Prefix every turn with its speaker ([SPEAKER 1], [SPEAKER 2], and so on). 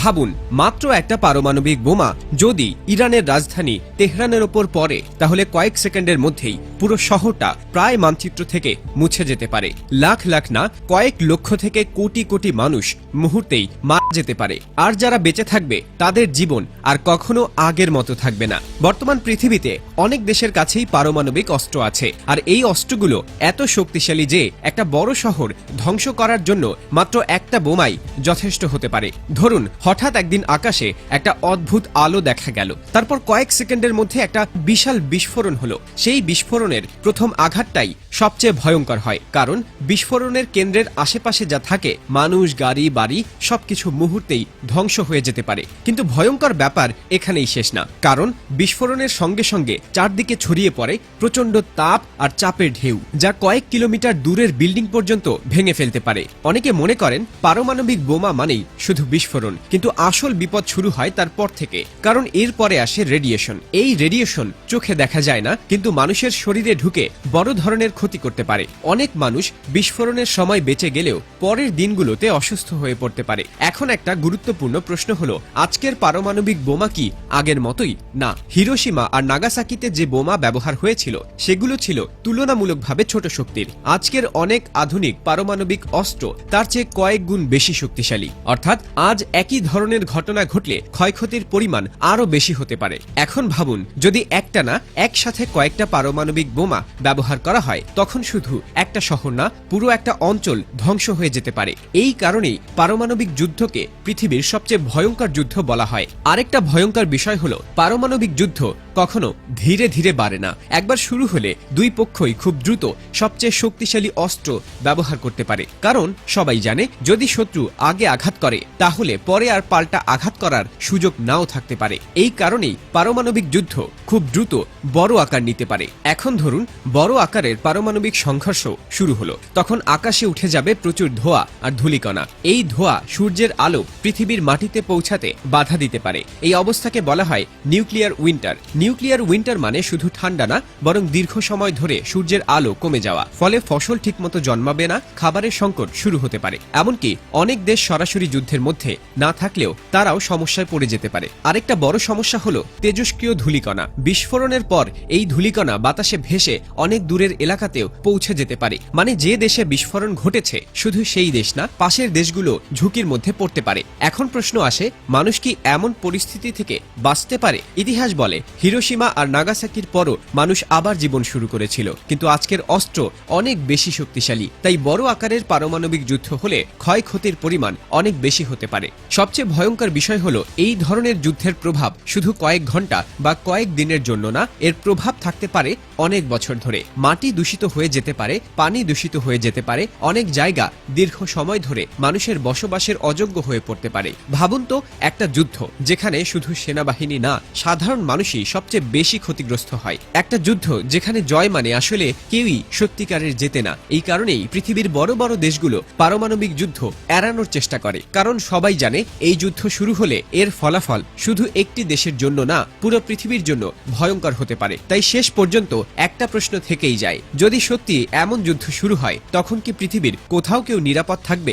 [SPEAKER 1] ভাবুন, মাত্র একটা পারমাণবিক বোমা যদি ইরানের রাজধানী তেহরানের ওপর পড়ে, তাহলে কয়েক সেকেন্ডের মধ্যেই পুরো শহরটা প্রায় মানচিত্র থেকে মুছে যেতে পারে। লাখ লাখ না, কয়েক লক্ষ থেকে কোটি কোটি মানুষ মুহূর্তেই মারা যেতে পারে। আর যারা বেঁচে থাকবে তাদের জীবন আর কখনো আগের মতো থাকবে না। বর্তমান পৃথিবীতে অনেক দেশের কাছেই পারমাণবিক অস্ত্র আছে, আর এই অস্ত্রগুলো এত শক্তিশালী যে একটা বড় শহর ধ্বংস করার জন্য মাত্র একটা বোমাই যথেষ্ট হতে পারে। ধরুন, হঠাৎ একদিন আকাশে একটা অদ্ভুত আলো দেখা গেল, তারপর কয়েক সেকেন্ডের মধ্যে একটা বিশাল বিস্ফোরণ হলো। সেই বিস্ফোরণের প্রথম আঘাতটাই সবচেয়ে ভয়ঙ্কর হয়, কারণ বিস্ফোরণের কেন্দ্রের আশেপাশে যা থাকে, মানুষ, গাড়ি, বাড়ি সবকিছু মুহূর্তেই ধ্বংস হয়ে যেতে পারে। কিন্তু ভয়ঙ্কর ব্যাপার এখানেই শেষ না, কারণ বিস্ফোরণের সঙ্গে সঙ্গে চারদিকে ছড়িয়ে পড়ে প্রচন্ড তাপ আর চাপের ঢেউ, যা কয়েক কিলোমিটার দূরের বিল্ডিং পর্যন্ত ভেঙে ফেলতে পারে। অনেকে মনে করেন পারমাণবিক বোমা মানেই শুধু বিস্ফোরণ, কিন্তু আসল বিপদ শুরু হয় তারপর থেকে, কারণ এরপরে আসে রেডিয়েশন। এই রেডিয়েশন চোখে দেখা যায় না, কিন্তু মানুষের শরীরে ঢুকে বড় ধরনের ক্ষতি করতে পারে। অনেক মানুষ বিস্ফোরণের সময় বেঁচে গেলেও পরের দিনগুলোতে অসুস্থ হয়ে পড়তে পারে। এখন একটা গুরুত্বপূর্ণ প্রশ্ন হলো, আজকের পারমাণবিক বোমা কি আগের মতোই? না, হিরোশিমা আর নাগাসাকিতে যে বোমা ব্যবহার হয়েছিল সেগুলো ছিল তুলনামূলকভাবে ছোট শক্তির। আজকের অনেক আধুনিক পারমাণবিক অস্ত্র তার চেয়ে কয়েক গুণ বেশি শক্তিশালী। অর্থাৎ আজ একই ধরনের ঘটনা ঘটলে ক্ষয়ক্ষতির পরিমাণ আরো বেশি হতে পারে। এখন ভাবুন, যদি একটা না একসাথে কয়েকটা পারমাণবিক বোমা ব্যবহার করা হয়, তখন শুধু একটা শহর না, পুরো একটা অঞ্চল ধ্বংস হয়ে যেতে পারে। এই কারণেই পারমাণবিক যুদ্ধকে পৃথিবীর সবচেয়ে ভয়ঙ্কর যুদ্ধ বলা হয়। আরেকটা ভয়ঙ্কর বিষয় হলো, পারমাণবিক যুদ্ধ কখনো ধীরে ধীরে বাড়ে না। একবার শুরু হলে দুই পক্ষই খুব দ্রুত সবচেয়ে শক্তিশালী অস্ত্র ব্যবহার করতে পারে, কারণ সবাই জানে যদি শত্রু আগে আঘাত করে তাহলে পরে আর পাল্টা আঘাত করার সুযোগ নাও থাকতে পারে। এই কারণেই পারমাণবিক যুদ্ধ খুব দ্রুত বড় আকার নিতে পারে। এখন ধরুন, বড় আকারের পারমাণবিক সংঘর্ষ শুরু হলো, তখন আকাশে উঠে যাবে প্রচুর ধোঁয়া আর ধূলিকণা। এই ধোঁয়া সূর্যের আলো পৃথিবীর মাটিতে পৌঁছাতে বাধা দিতে পারে। এই অবস্থাকে বলা হয় নিউক্লিয়ার উইন্টার। নিউক্লিয়ার উইন্টার মানে শুধু ঠান্ডা না, বরং দীর্ঘ সময় ধরে সূর্যের আলো কমে যাওয়া, ফলে ফসল ঠিকমতো জন্মাবে না, খাবারের সংকট শুরু হতে পারে। এমনকি অনেক দেশ সরাসরি যুদ্ধের মধ্যে না থাকলেও তারাও সমস্যায় পড়ে যেতে পারে। আরেকটা বড় সমস্যা হলো তেজস্ক্রিয় ধূলিকণা। বিস্ফোরণের পর এই ধূলিকণা বাতাসে ভেসে অনেক দূরের এলাকাতেও পৌঁছে যেতে পারে। মানে যে দেশে বিস্ফোরণ ঘটেছে শুধু সেই দেশ না, পাশের দেশগুলো ঝুঁকির মধ্যে পড়তে পারে। এখন প্রশ্ন আসে, মানুষ কি এমন পরিস্থিতি থেকে বাঁচতে পারে? ইতিহাস বলে হিরোশিমা আর নাগাসাকির পরও মানুষ আবার জীবন শুরু করেছিল, কিন্তু আজকের অস্ত্র অনেক বেশি শক্তিশালী। তাই বড় আকারের পারমাণবিক যুদ্ধ হলে ক্ষয়ক্ষতির পরিমাণ অনেক বেশি হতে পারে। সবচেয়ে ভয়ঙ্কর বিষয় হলো, এই ধরনের যুদ্ধের প্রভাব শুধু কয়েক ঘন্টা বা কয়েক দিনের জন্য না, এর প্রভাব থাকতে পারে অনেক বছর ধরে। মাটি দূষিত হয়ে যেতে পারে, পানি দূষিত হয়ে যেতে পারে, অনেক জায়গা দীর্ঘ সময় ধরে মানুষের বসবাসের অযোগ্য হয়ে পড়তে পারে। ভাবুন তো, একটা যুদ্ধ যেখানে শুধু সেনাবাহিনী না, সাধারণ মানুষই সবচেয়ে বেশি ক্ষতিগ্রস্ত হয়। একটা যুদ্ধ যেখানে জয় মানে আসলে কেউই সত্যিকারের জেতে না। এই কারণেই পৃথিবীর বড় বড় দেশগুলো পারমাণবিক যুদ্ধ এড়ানোর চেষ্টা করে, কারণ সবাই জানে এই যুদ্ধ শুরু হলে এর ফলাফল শুধু একটি দেশের জন্য না, পুরো পৃথিবীর জন্য ভয়ঙ্কর হতে পারে। তাই শেষ পর্যন্ত একটা প্রশ্ন থেকেই যায়, যদি সত্যি এমন যুদ্ধ শুরু হয়, তখন কি পৃথিবীর কোথাও কেউ নিরাপদ থাকবে?